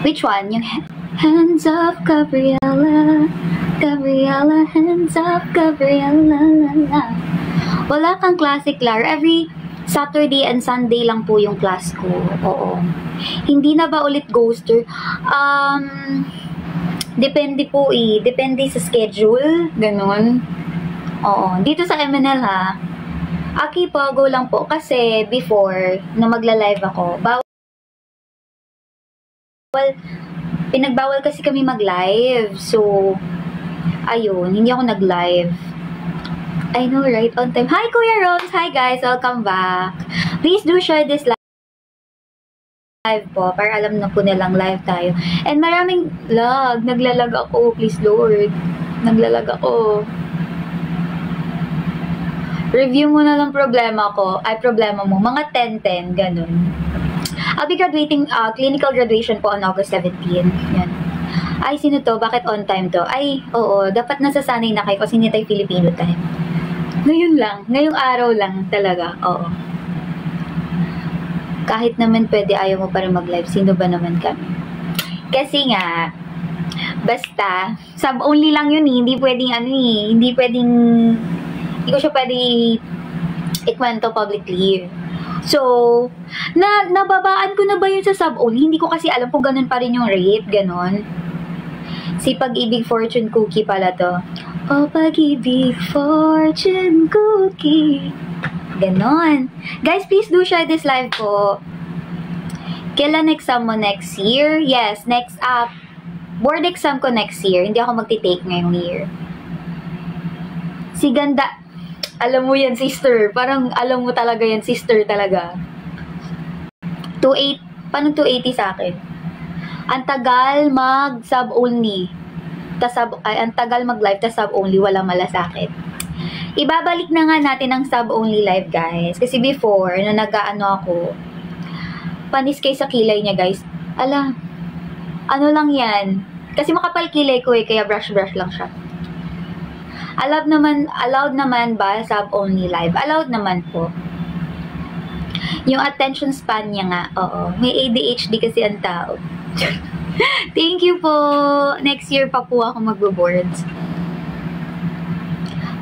Which one? Yung hands up, Gabriella. Gabriella, hands up, Gabriella. Wala kang klase, Clara. Every Saturday and Sunday lang po yung class ko. Oo. Hindi na ba ulit ghoster? Depende po eh. Depende sa schedule. Ganon. Oo. Dito sa MNL ha. Aki po, go lang po. Kasi before, na magla-live ako, pinagbawal kasi kami mag-live. So, ayun, hindi ako nag-live. I know, right? On time. Hi, Kuya Rose! Hi, guys! Welcome back. Please do share this live po para alam na po nilang live tayo. And maraming lag. Naglalag ako. Please, Lord. Naglalag ako. Review mo na lang problema ko. Ay, problema mo. Mga 10-10. Ganun. I'll be graduating, clinical graduation po on August 17. Yan. Ay, sino to? Bakit on time to? Ay, oo. Dapat nasasanay na kayo kasi hindi tayo Filipino time. Ngayon lang. Ngayong araw lang talaga. Oo. Kahit naman pwede ayaw mo pa rin mag-live. Sino ba naman kami? Kasi nga, basta, sub-only lang yun eh. Hindi pwedeng hindi pwedeng, hindi ko siya pwede ikwento publicly. So, nababaan ko na ba yun sa sub-only? Hindi ko kasi alam kung ganun pa rin yung rate. Ganon. Si Pag-ibig Fortune Cookie pala to. Oh, Pag-ibig Fortune Cookie. Ganon. Guys, please do share this live po. Kailan exam mo next year? Yes, next board exam ko next year. Hindi ako magti-take ngayong year. Si Ganda. Alam mo yan, sister. Parang alam mo talaga yan, sister talaga. 280. Paano 280 sa akin? Ang tagal mag-sub-only. Ang tagal mag-live, tas sub-only, wala malasakit. Ibabalik na nga natin ang sub-only live, guys. Kasi before, na nag-ano ako, panis kayo sa kilay niya, guys. Ala, ano lang yan? Kasi makapal kilay ko eh, kaya brush-brush lang siya. Allowed naman ba sub-only live? Allowed naman po. Yung attention span niya nga, oo. May ADHD kasi ang tao. Thank you po. Next year pa po ako magbo-boards.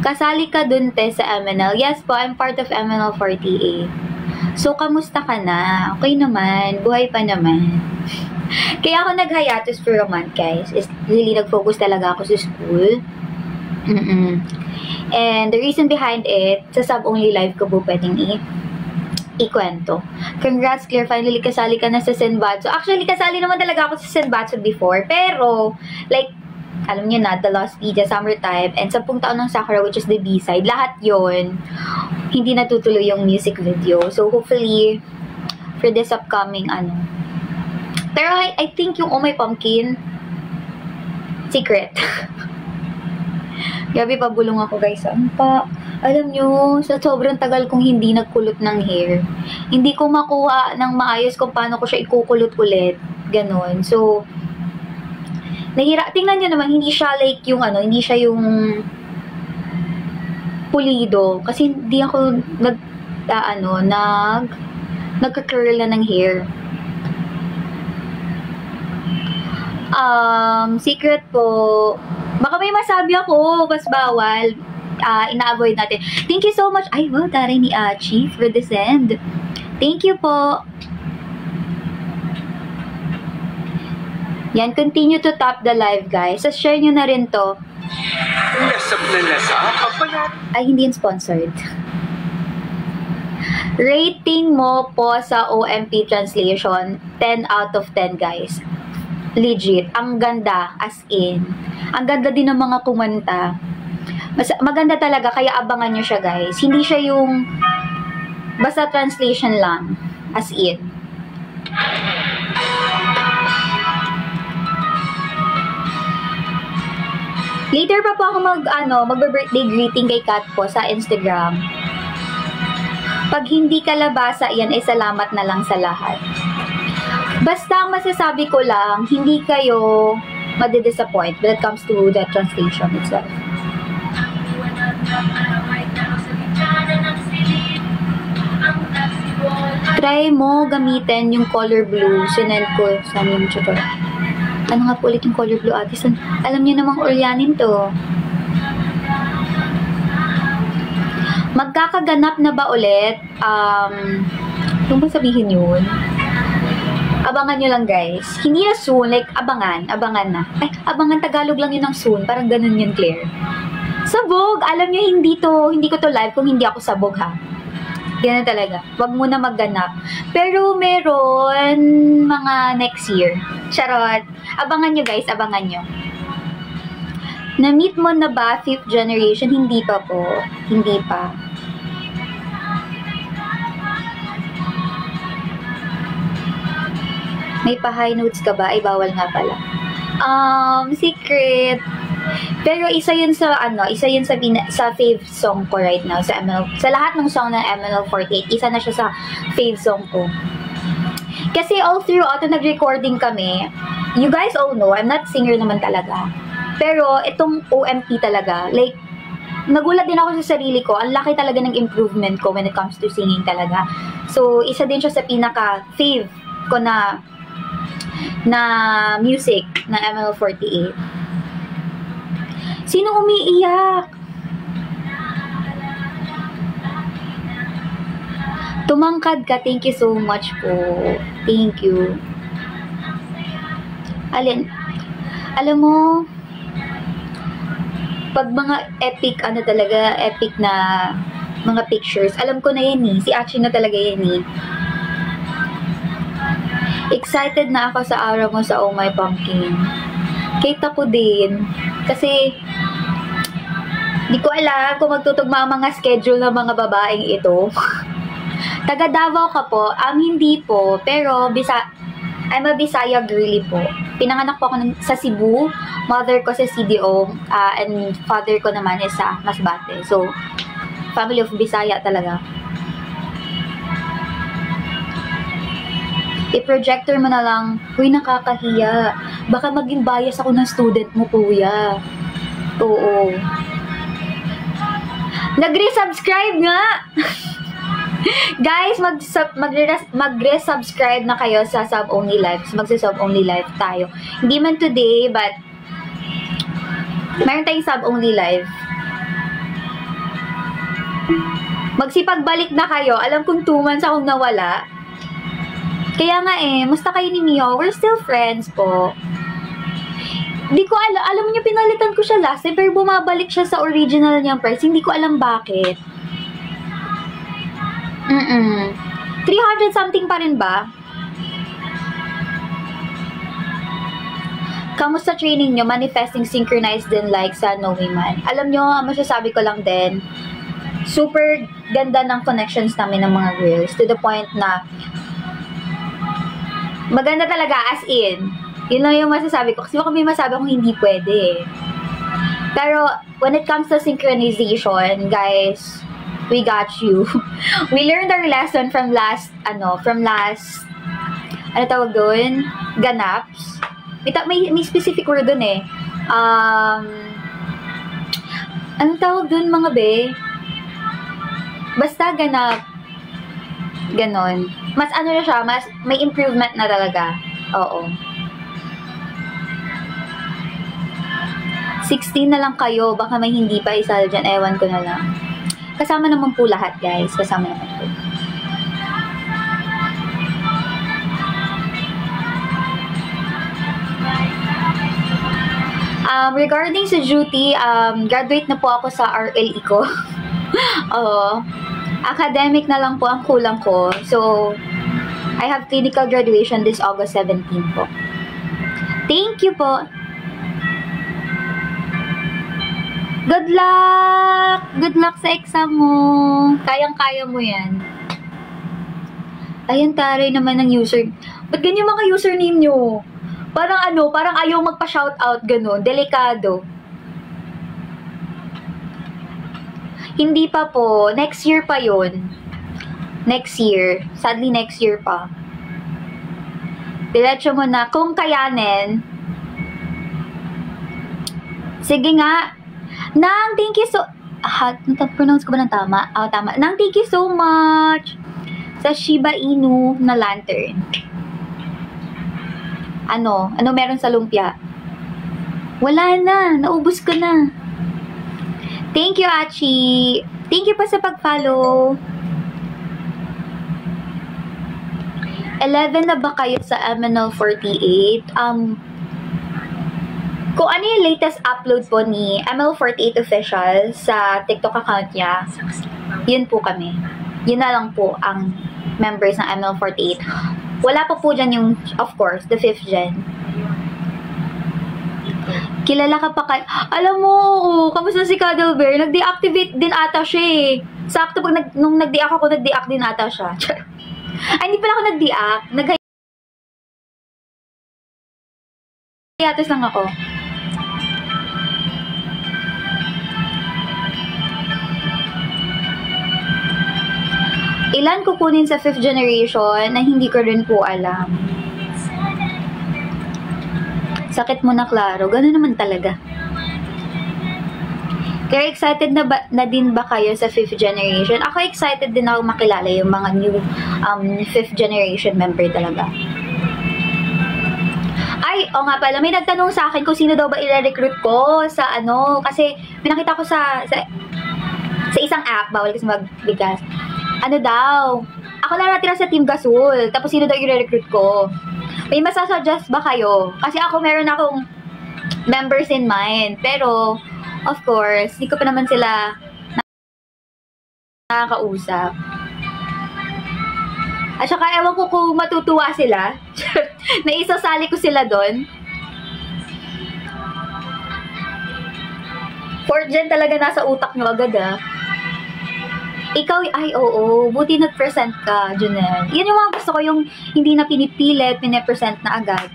Kasali ka dun, te, sa MNL. Yes po, I'm part of MNL 48. So, kamusta ka na? Okay naman. Buhay pa naman. Kaya ako nag-hiatus for a month, guys. Is really nag-focus talaga ako sa school. And the reason behind it, sa sub-only live ko po pwedeng ikwento. Congrats, Claire. Finally, kasali ka na sa Senbatsu. Actually, kasali naman talaga ako sa Senbatsu before. Pero, like, alam niyo na, The Lost Media, Summertime, and 10 taon ng Sakura, which is the B-side. Lahat yon hindi natutuloy yung music video. So, hopefully, for this upcoming, Pero, I think yung Oh My Pumpkin, secret. Gabi, pabulong ako, guys. Alam nyo, sa sobrang tagal kong hindi nagkulot ng hair, hindi ko makuha ng maayos kung paano ko siya ikukulot ulit. Ganon. So, tingnan nyo naman, hindi siya like yung hindi siya yung pulido. Kasi hindi ako nagka-curl na ng hair. Secret po. Baka may masabi ako, mas bawal. Ina-avoid natin. Thank you so much. Ay, wow, taray ni Achi for the send. Thank you po. Yan, continue to tap the live, guys. So, share nyo na rin to. Ay, hindi yung sponsored. Rating mo po sa OMP translation, 10 out of 10, guys. Legit. Ang ganda, as in. Ang ganda din ng mga kumanta. Maganda talaga, kaya abangan nyo siya, guys. Hindi siya yung basta translation lang. As in. Later pa po ako magbe-birthday greeting kay Kat po sa Instagram. Pag hindi kalabasa, yan ay salamat na lang sa lahat. Basta ang masasabi ko lang, hindi kayo madi-disappoint when it comes to the translation itself. try mo gamitin yung color blue. Sinend ko sa yung tutorial. Ano nga po ulit yung color blue, ate? Alam niyo namang Oryanin to. Magkakaganap na ba ulit? Kung ba sabihin yun? Abangan nyo lang, guys. Hindi na soon, like, abangan na. Ay, abangan, Tagalog lang yun ng soon. Parang ganun yun, Claire. Sabog! Alam nyo, hindi ko to live kung hindi ako sabog, ha? Ganun talaga. Wag muna magganap. Pero meron mga next year. Charot. Abangan nyo, guys. Abangan nyo. Na-meet mo na ba 5th generation? Hindi pa po. Hindi pa. May pa-high notes ka ba? Ay, bawal nga pala. Secret. Pero isa yun sa fave song ko right now sa lahat ng song ng MNL48. Isa na siya sa fave song ko. Kasi all throughout nag-recording kami, you guys all know, I'm not singer naman talaga. Pero itong OMP talaga, like, nagulat din ako sa sarili ko. Ang laki talaga ng improvement ko when it comes to singing talaga. So, isa din siya sa pinaka-fave ko na music ng ML48. Sino umiiyak? Tumangkad ka. Thank you so much po. Thank you. Alin? Alam mo, pag mga epic na mga pictures, alam ko na yan eh. Si Achi na talaga yan eh. Excited na ako sa araw mo sa Oh My Pumpkin. Kate ako din. Kasi, di ko alam kung magtutugma ang mga schedule ng mga babaeng ito. Taga Davao ka po? Hindi po. Pero, I'm a Bisaya girly po. Pinanganak po ako sa Cebu. Mother ko sa CDO. And father ko naman is sa Masbate. So, family of Bisaya talaga. I-projector mo na lang, huy, nakakahiya. Baka maging bias ako ng student mo, kuya. Oo. Nag-resubscribe nga! Guys, mag-resubscribe na kayo sa sub-only lives. Magsa-sub-only live tayo. Hindi man today, but mayroon tayong sub-only live. Magsipagbalik na kayo. Alam kong 2 months akong nawala. Kaya nga musta kayo ni Mio? We're still friends po. Di ko alam niyo, pinalitan ko siya last time, pero bumabalik siya sa original niyang price. Hindi ko alam bakit. 300 something pa rin ba? Kamusta training niyo? Manifesting synchronized din like sa Noe Man. Alam niyo, masasabi ko lang din, super ganda ng connections namin ng mga girls to the point na maganda talaga, as in. Yun lang yung masasabi ko. Kasi baka may masabi akong hindi pwede. Pero, when it comes to synchronization, guys, we got you. We learned our lesson from last, ano tawag doon? Ganaps. May specific word doon eh. Anong tawag doon, mga be? Basta ganap. Ganon. Mas ano na siya, mas may improvement na talaga. Oo. 16 na lang kayo, baka may hindi pa isa dyan, ewan ko na lang. Kasama naman po lahat, guys. Kasama naman po. Regarding sa duty, graduate na po ako sa RLE ko. Oo. Academic na lang po ang kulang ko. So, I have clinical graduation this August 17 po. Thank you po. Good luck! Good luck sa exam mo. Kayang-kaya mo yan. Ayan, taray naman ng user. Ba't ganyan mga username nyo? Parang parang ayaw magpa-shoutout, gano'n. Delikado. Hindi pa po. Next year pa yun. Next year. Sadly, next year pa. Diretso mo na. Kung kayanin. Sige nga. Nang, thank you so... pronounce ko ba ng tama? Tama. Nang, thank you so much. Sa Shiba Inu na lantern. Ano meron sa lumpia? Wala na. Naubos ko na. Thank you, Achi. Thank you pa sa pag-follow. 11 na ba kayo sa MNL48? Kung ano yung latest upload po ni ML48 Official sa TikTok account niya, yun po kami. Yun na lang po ang members ng ML48. Wala pa po dyan yung, of course, the 5th gen. Kilala ka pa kay... Alam mo, kamusta si Cuddle Bear? Nag-deactivate din ata siya eh. Sakto pag nung nag-deact ako, nag-deact din ata siya. Ay, hindi pala ako nag-deact. Nag-hiatus lang ako. Ilan kukunin sa 5th generation na hindi ko rin po alam. Sakit mo na, Claro. Gano'n naman talaga. Kaya excited na din ba kayo sa 5th generation? Ako excited din ako makilala yung mga new 5th generation member talaga. Ay, o nga pala, may nagtanong sa akin kung sino daw ba i-recruit ko sa ano, kasi pinakita ko sa isang app, bawal kasi magbigas. Ano daw, ako na natira sa Team Gasol, tapos sino daw i-recruit ko? May masasuggest ba kayo? Kasi ako meron akong members in mind, pero of course, hindi ko pa naman sila nakakausap. At saka ewan ko kung matutuwa sila na isasali ko sila doon. 4th gen talaga nasa utak nyo agad ah. Ikaw, ay oo, buti nag-present ka, Junel. Yan yung mga gusto ko, yung hindi na pinipilit, pinipresent na agad.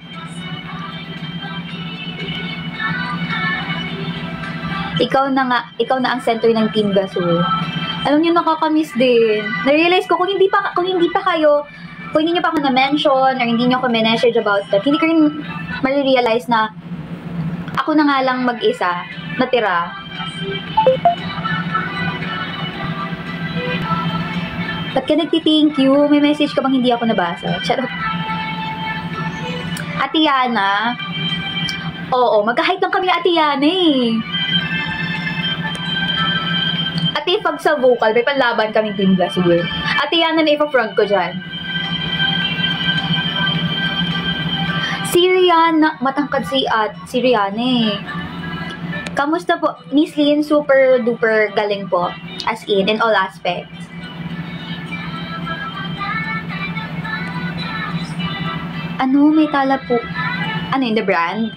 Ikaw na ang center ng Team Gasol. Alam niyo, nakakamiss din. Na-realize ko, kung hindi pa kayo, kung hindi niyo pa ako na-mention, or hindi niyo ako message about that, hindi ko rin ma-realize na ako na nga lang mag-isa, natira. Ba't ka nagti-thank you? May message ka bang hindi ako nabasa? Charot. Ate Yana? Oo, magka-hype lang kami Ate Yana eh. Ate, pag sa vocal, may panlaban kaming Team Gasol. Ate Yana na ipa-front ko dyan. Si Rihanna, matangkad si Rihanna eh. Kamusta po? Miss Lynn, super duper galing po. As in all aspects. Ano, may tala po. Ano yun, the brand?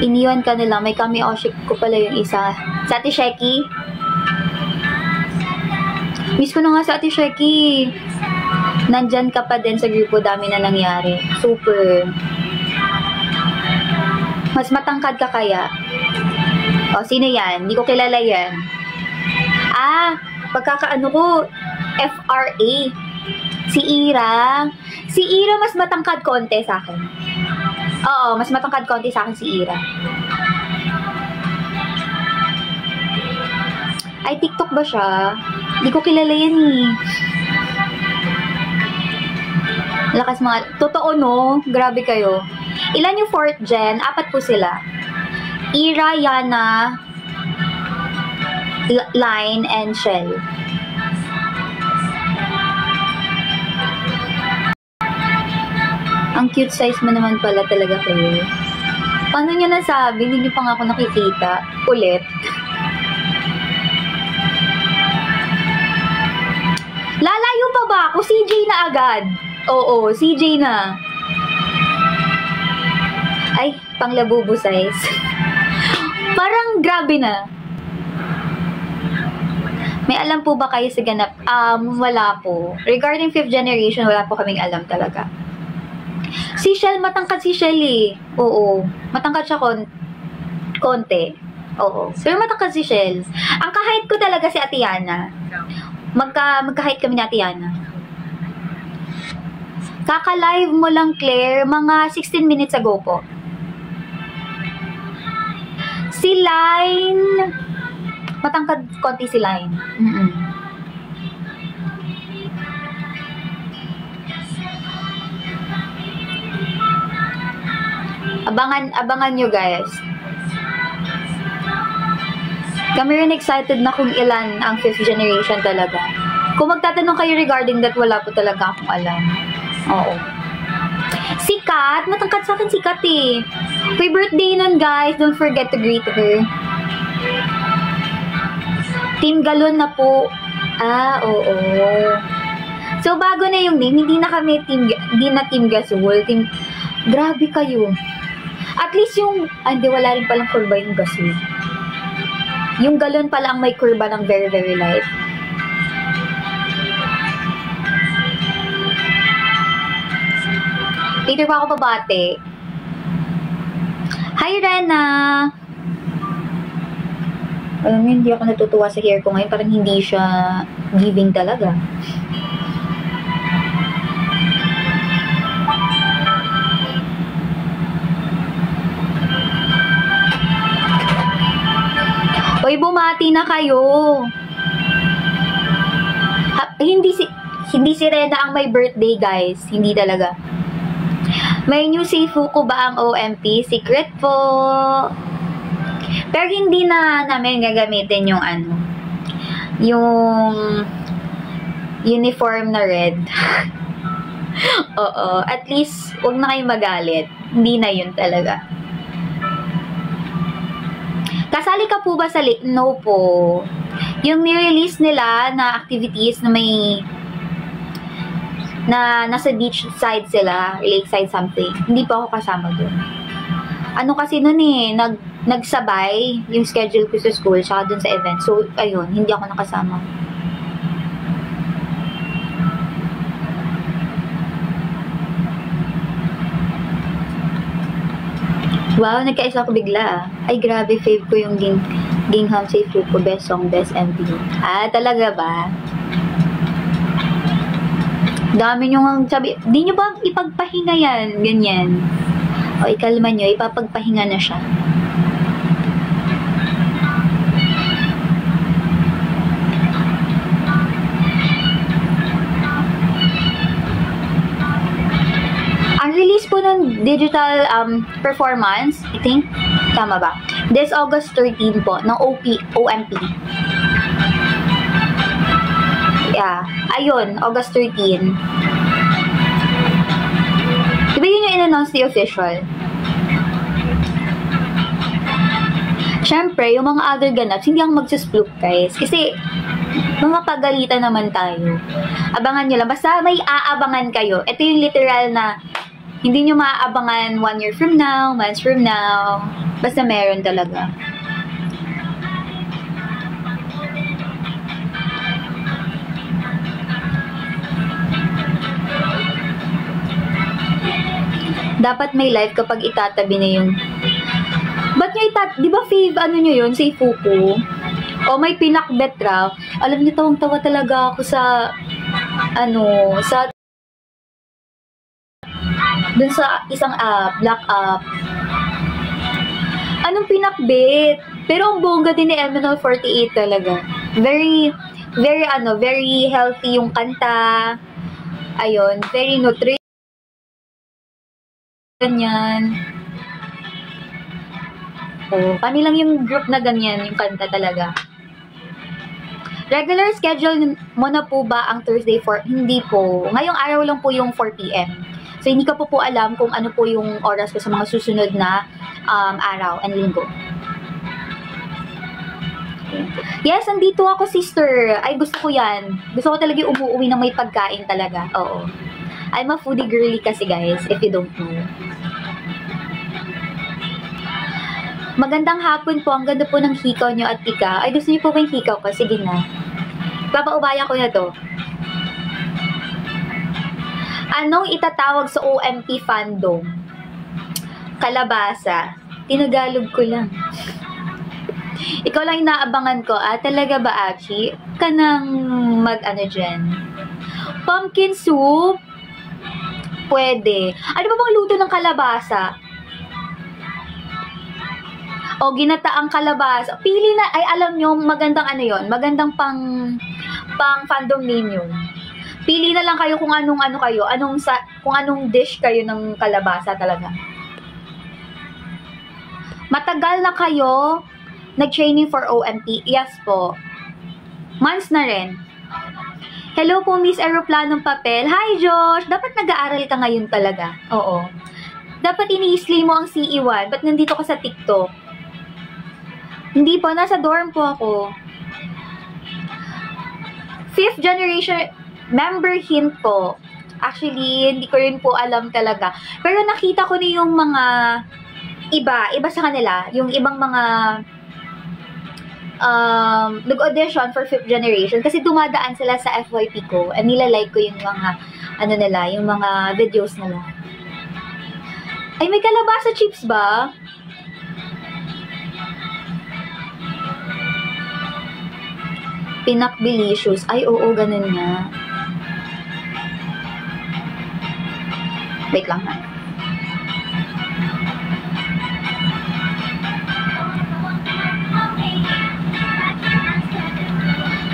Iniwan ka nila. May kami oshik ko pala yung isa. Sa Ate Sheki. Miss ko na nga sa Ate Sheki. Nandyan ka pa din sa grupo. Dami na nangyari. Super. Mas matangkad ka kaya? O, sino yan? Hindi ko kilala yan. Pagkakaano ko, FRA. Si Ira. Si Ira mas matangkad konti sa akin. Oo, mas matangkad konti sa akin si Ira. Ay, TikTok ba siya? Hindi ko kilala yan eh. Lakas mga... Totoo no? Grabe kayo. Ilan yung 4th gen? 4 po sila. Ira, Yana, Line, and Shell. Ang cute size mo naman pala talaga kayo. Paano nyo nasabi? Hindi nyo pa nga ako nakikita. Ulit. Lalayo pa ba ako? CJ na agad. Oo, CJ na. Ay, panglabubo size. Parang grabe na. May alam po ba kayo sa ganap? Wala po. Regarding 5th generation, wala po kaming alam talaga. Si Shell, matangkad si Shell eh. Oo. Matangkad siya konti. Oo. Pero matangkad si Shell. Ang kahit ko talaga si Ate Yana. Magka-height kami ni Ate Yana. Kaka-live mo lang, Claire, mga 16 minutes ago po. Si Line, matangkad konti si Line. Abangan nyo guys. Kami rin excited na kung ilan ang 5th generation talaga. Kung magtatanong kayo regarding that, wala po talaga akong alam. Oo. Si Kat, matangkat sa akin si Kat eh. May birthday nun guys, don't forget to greet her. Team Galon na po. Oo. So, bago na yung name, hindi na Team Gasol. Grabe kayo. At least yung, hindi, wala rin palang kurba yung Gasol. Yung Galon pala ang may kurba ng very, very light. Later pa ako babate. Hi, Rena! Alam mo, hindi ako natutuwa sa hair ko ngayon. Parang hindi siya giving talaga. Uy, bumati na kayo. Hindi si Rena ang may birthday, guys. Hindi talaga. May new Seifuku ba ang OMP? Secret po. Pero hindi na namin gagamitin yung yung uniform na red. Oo. At least, huwag na kayong magalit. Hindi na yun talaga. Kasali ka po ba sa lake? No po. Yung nirelease nila na activities na may nasa beach side sila, lakeside something. Hindi pa ako kasama doon. Ano kasi noon eh, nagsabay yung schedule ko sa school tsaka doon sa event. So, ayun, hindi ako nakasama. Wow, nagkaisa ko bigla. Ay, grabe, fave ko yung Gingham Seifuku, best song, best MV. Talaga ba? Dami nyo nga sabi, di nyo ba ipagpahinga yan? Ganyan. O, ikalma nyo, ipapagpahinga na siya. Ang release po ng digital performance, I think, tama ba? This August 13 po, ng OMP. Yeah, ayun, August 13. Diba yun yung in-announce the official? Siyempre, yung mga other ganaps, hindi ako magsuspluk, guys. Kasi, mga pagalitan naman tayo. Abangan nyo lang. Basta may aabangan kayo. Ito yung literal na hindi nyo maaabangan 1 year from now, months from now. Basta meron talaga. Dapat may live kapag itatabi na yung... Ba't nyo di ba fave ano nyo yun? Seifuku? O may pinakbet raw. Alam niyo, tawang-tawa talaga ako sa... sa... dun sa isang app, Black app. Anong pinakbet? Pero ang bongga din ni MNL48 talaga. Very, very very healthy yung kanta. Ayun, very nutritious. Ganyan. Oh, kami lang yung group na ganyan, yung kanta talaga. Regular schedule mo na po ba ang Thursday 4? Hindi po. Ngayong araw lang po yung 4 PM. So, hindi ko po alam kung ano po yung oras ko sa mga susunod na araw and linggo. Yes, andito ako, sister. Ay, gusto ko yan. Gusto ko talaga yung umuwi na may pagkain talaga. Oo. I'm a foodie girly kasi, guys, if you don't know. Magandang hapon po. Ang ganda po ng hikaw nyo at ika. Ay, gusto niyo po ba yung hikaw ko? Sige na. Papaubaya ko na to. Anong itatawag sa OMP fandom? Kalabasa. Tinagalog ko lang. Ikaw lang inaabangan ko. Talaga ba, Achi? Ka nang dyan? Pumpkin soup? Pwede. Ano ba bang luto ng kalabasa? O, ginataang kalabasa. Pili na, ay alam nyo, magandang yon, magandang pang fandom name yun. Pili na lang kayo kung anong kayo, kung anong dish kayo ng kalabasa talaga. Matagal na kayo nag-training for OMT? Yes po. Months na rin. Hello po, Miss Aeroplanong Papel. Hi, Josh! Dapat nag-aaral ka ngayon talaga. Oo. Dapat ini-slay mo ang CE1. Ba't nandito ka sa TikTok? Hindi po, nasa dorm po ako. 5th generation member hint po. Actually, hindi ko rin po alam talaga. Pero nakita ko na yung mga iba sa kanila. Yung ibang mga nag-audition for 5th generation kasi dumadaan sila sa FYP ko and nila-like ko yung mga ano nila, yung mga videos nila. Ay, may kalabasa chips ba? Pinakbilicious. Ay, oo, ganun nga. Wait lang ha.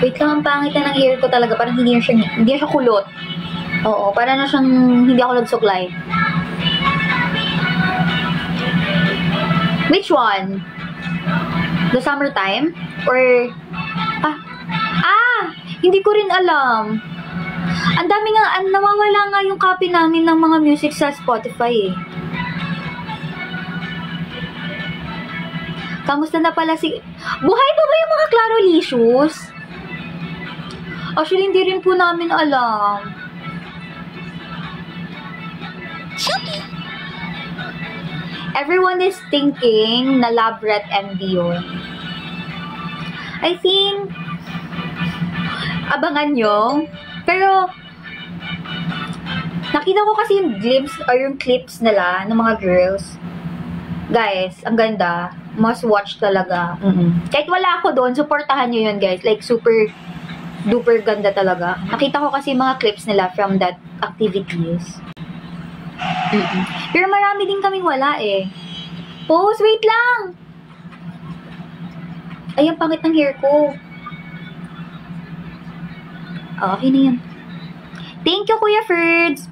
Wait lang, ang pangit na ng hair ko talaga. Parang hindi na siya kulot. Oo, parang na siyang hindi ako nagsuklay. Which one? The summertime? Or... Hindi ko rin alam. Ang dami nga, nawawala nga yung copy namin ng mga music sa Spotify eh. Kamusta na pala si... Buhay pa ba yung mga Clarolicious? Actually, hindi rin po namin alam. Everyone is thinking na Labret MD yun. I think, abangan nyo. Pero, nakita ko kasi yung glimpse or yung clips nila ng mga girls. Guys, ang ganda. Must watch talaga. Kahit wala ako doon, supportahan nyo yun, guys. Like, super duper ganda talaga. Nakita ko kasi mga clips nila from that activities. Pero marami din kaming wala eh. Pose, wait lang! Ay, ang pangit ng hair ko. Okay na yan. Thank you, Kuya Ferds!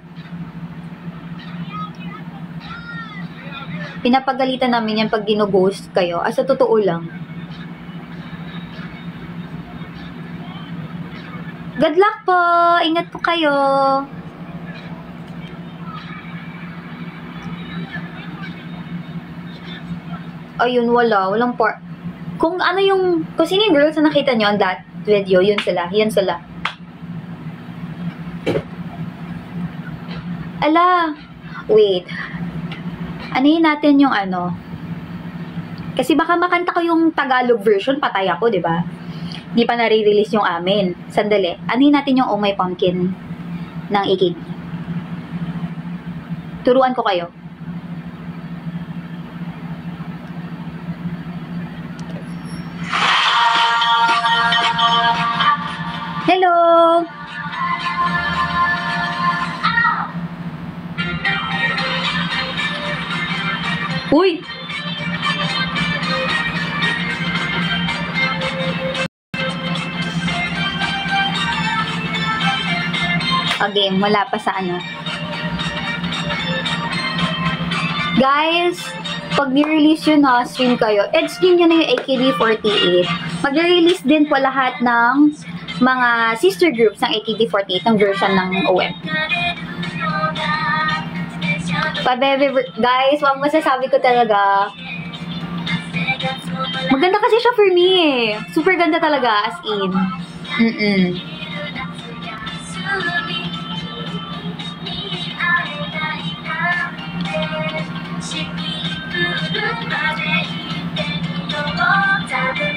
Pinapagalitan namin yan pag gino-ghost kayo. Sa totoo lang. Good luck po! Ingat po kayo! Ayun, walang part. Kung ano yung, kung sino yung girls na nakita nyo on that video, yun sila. Yan sila. Ala! Wait. Anayin natin yung ano. Kasi baka makanta ko yung Tagalog version, patay ako, di ba? Di pa nare-release yung amin. Sandali. Anayin natin yung Oh My Pumpkin ng AKB. Turuan ko kayo. Hello! Uy! Okay, wala pa sa ano. Guys, pag ni-release yun ha, stream kayo. Stream nyo na yung AKB48. Mag-release din po lahat ng mga sister groups ng AKB48 ng version ng OM. Guys, wag masasabi ko talaga. Maganda kasi siya for me eh. Super ganda talaga, as in.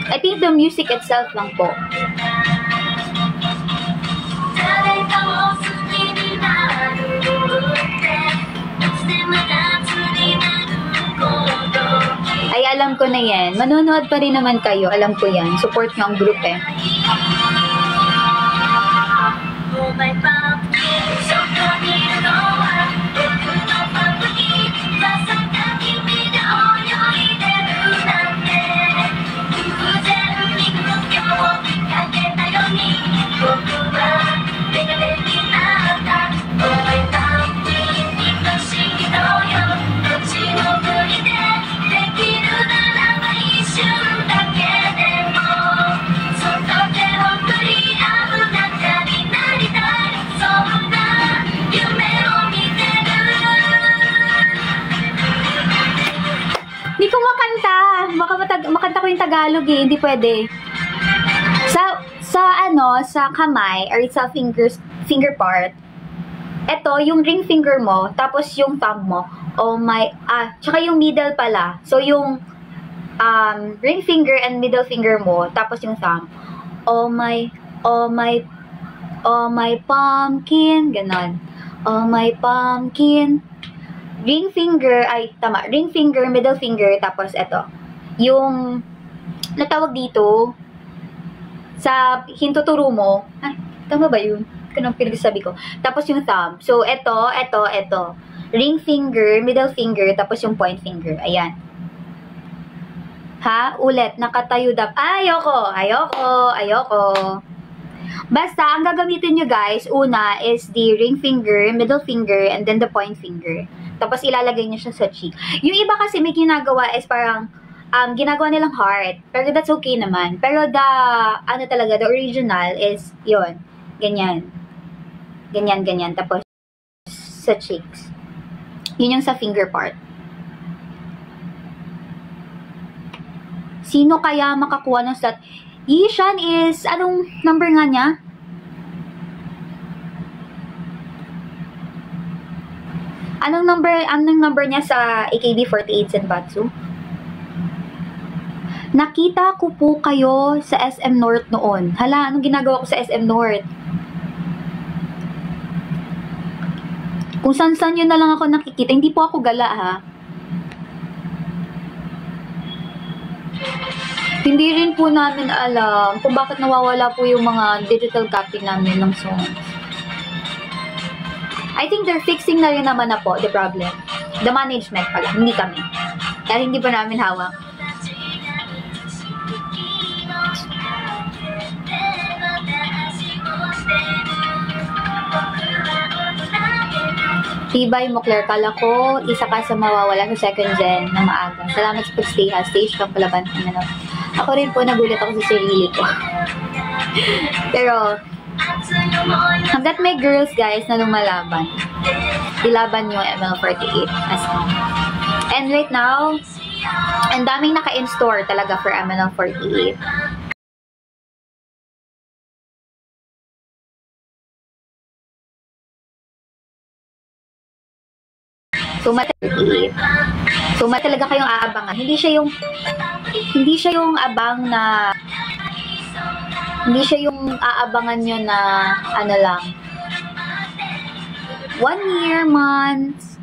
I think the music itself lang po. Ay, alam ko na yan. Manonood pa rin naman kayo. Alam ko yan. Support nyo ang group eh. baka makanta ko yung Tagalog eh. Hindi pwede. Sa kamay, or sa finger part, ito, yung ring finger mo, tapos yung thumb mo, tsaka yung middle pala. So, yung ring finger and middle finger mo, tapos yung thumb. Oh my pumpkin, ganon. Oh my pumpkin. Ring finger, middle finger, tapos ito. Yung, natawag dito, sa hintuturo mo, tama ba yun? Kanang pinagsasabi ko. Tapos yung thumb. So, ito. Ring finger, middle finger, tapos yung point finger. Ayan. Ha? Ulit. Nakatayo Ayoko. Basta, ang gagamitin nyo guys, una is the ring finger, middle finger, and then the point finger. Tapos ilalagay nyo siya sa cheek. Yung iba kasi may ginagawa is parang, ginagawa nilang heart. Pero that's okay naman. Pero the original is, yon ganyan. Ganyan. Tapos, sa cheeks. Yun yung sa finger part. Sino kaya makakuha ng slot? Yishan is, anong number nga niya? Anong number niya sa AKB48 Senbatsu? Nakita ko po kayo sa SM North noon. Hala, anong ginagawa ko sa SM North? Kung san-san yun na lang ako nakikita. Hindi po ako gala, ha? Hindi rin po namin alam kung bakit nawawala po yung mga digital copy namin ng songs. I think they're fixing na rin naman na po the problem. The management pala, hindi kami. Dahil hindi pa namin hawak. Tibay mo, Claire. Kala ko, isa ka sa mawawala sa second gen na maaga. Salamat sa pag-stay ha. Stage kang palaban. Ako rin po, nagulat ako sa sarili ko. Pero, hanggat may girls, guys, na lumalaban, ilaban nyo ML48. And right now, ang daming naka-in-store talaga for ML48. So, talaga kayong aabangan. Hindi siya yung aabangan nyo na, lang, 1 year, months,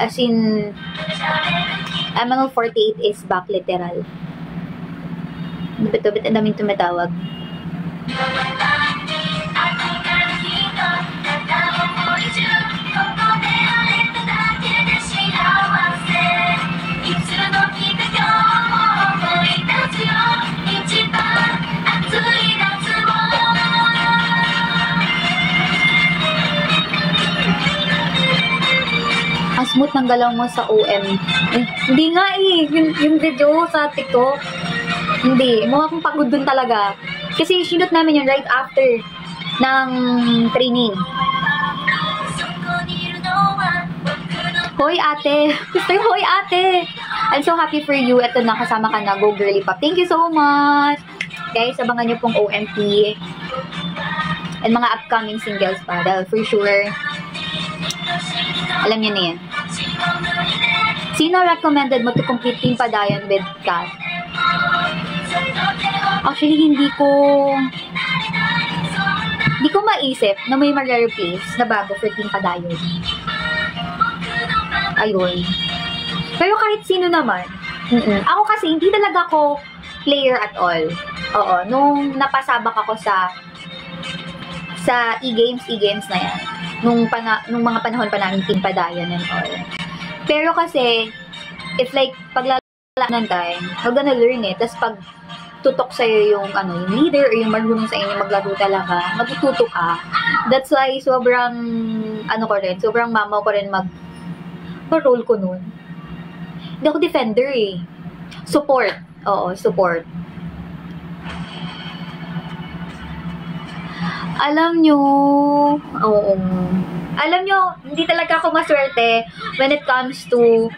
as in, ML48 is back literal. Bit-bit, ang daming tumatawag. Ang smooth ng galaw mo sa OM. Hindi nga eh. Yung video sa TikTok. Hindi. Mukha akong pagod dun talaga. Kasi sinut namin yun right after ng training. Hoy ate! Hoy ate! I'm so happy for you. Ito na, kasama ka na. Go girly pop. Thank you so much! Guys, abangan nyo pong OMP. And mga upcoming singles pa. Dahil for sure, alam nyo na yan. Sino recommended mo to complete Team Padayon with Kat? Actually, hindi ko maisip na may mag-replace na bago for Team Padayon. Ayun. Pero kahit sino naman. Ako kasi, hindi talaga ako player at all. Oo. Nung napasabak ako sa e-games na yan. Nung mga panahon pa namin Team Padayon and all. Pero kasi, if like, paglalala ng time, we're gonna learn it. Tapos pag tutok sa'yo yung leader or yung marunong sa inyo maglaro talaga, matututo ka. That's why sobrang sobrang mama ko rin role ko nun. Hindi ako defender eh. Support. Oo, support. Alam nyo, hindi talaga ako maswerte when it comes to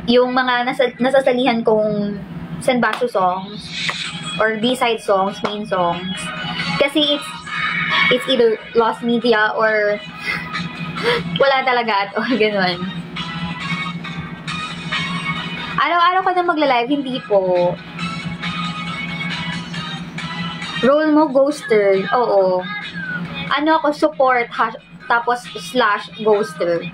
yung mga nasasalihan kong Sanbasu songs or B-side songs, main songs. Kasi it's either lost media or wala talaga at all, ganun. Araw-araw ko na magla-live, hindi po. Role mo, ghoster. Oo. Ano ako, support, tapos /ghoster.